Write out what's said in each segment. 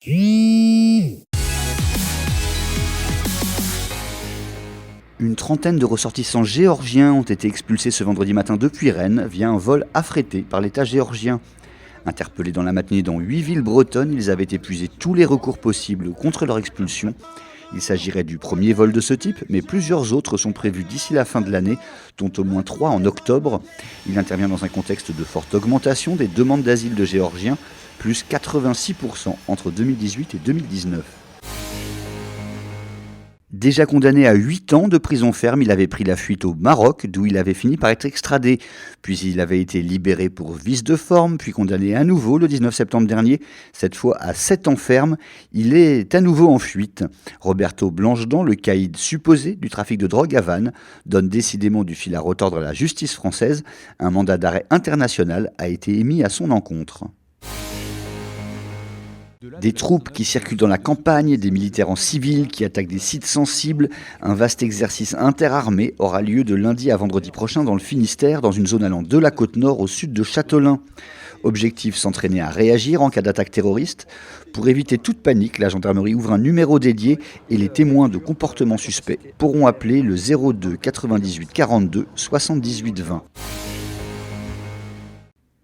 Une trentaine de ressortissants géorgiens ont été expulsés ce vendredi matin depuis Rennes via un vol affrété par l'État géorgien. Interpellés dans la matinée dans 8 villes bretonnes, ils avaient épuisé tous les recours possibles contre leur expulsion. Il s'agirait du premier vol de ce type, mais plusieurs autres sont prévus d'ici la fin de l'année, dont au moins 3 en octobre. Il intervient dans un contexte de forte augmentation des demandes d'asile de Géorgiens, plus 86% entre 2018 et 2019. Déjà condamné à 8 ans de prison ferme, il avait pris la fuite au Maroc, d'où il avait fini par être extradé. Puis il avait été libéré pour vice de forme, puis condamné à nouveau le 19 septembre dernier, cette fois à 7 ans ferme. Il est à nouveau en fuite. Roberto Blanchedan, le caïd supposé du trafic de drogue à Vannes, donne décidément du fil à retordre à la justice française. Un mandat d'arrêt international a été émis à son encontre. Des troupes qui circulent dans la campagne, des militaires en civil qui attaquent des sites sensibles. Un vaste exercice interarmé aura lieu de lundi à vendredi prochain dans le Finistère, dans une zone allant de la côte nord au sud de Châtelain. Objectif, s'entraîner à réagir en cas d'attaque terroriste. Pour éviter toute panique, la gendarmerie ouvre un numéro dédié et les témoins de comportements suspects pourront appeler le 02 98 42 78 20.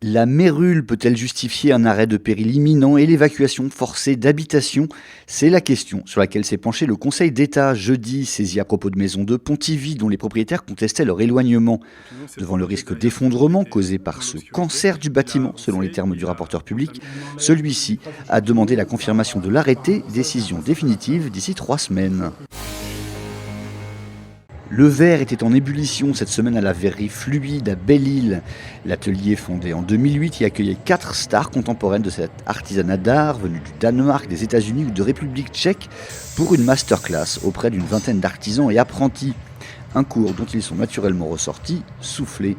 La mérule peut-elle justifier un arrêt de péril imminent et l'évacuation forcée d'habitations ? C'est la question sur laquelle s'est penché le Conseil d'État jeudi, saisi à propos de maisons de Pontivy dont les propriétaires contestaient leur éloignement. Devant le risque d'effondrement causé par ce cancer du bâtiment, selon les termes du rapporteur public, celui-ci a demandé la confirmation de l'arrêté, décision définitive d'ici 3 semaines. Le verre était en ébullition cette semaine à la verrerie Fluide à Belle-Île. L'atelier fondé en 2008 y accueillait 4 stars contemporaines de cet artisanat d'art venus du Danemark, des États-Unis ou de République tchèque pour une masterclass auprès d'une vingtaine d'artisans et apprentis. Un cours dont ils sont naturellement ressortis soufflés.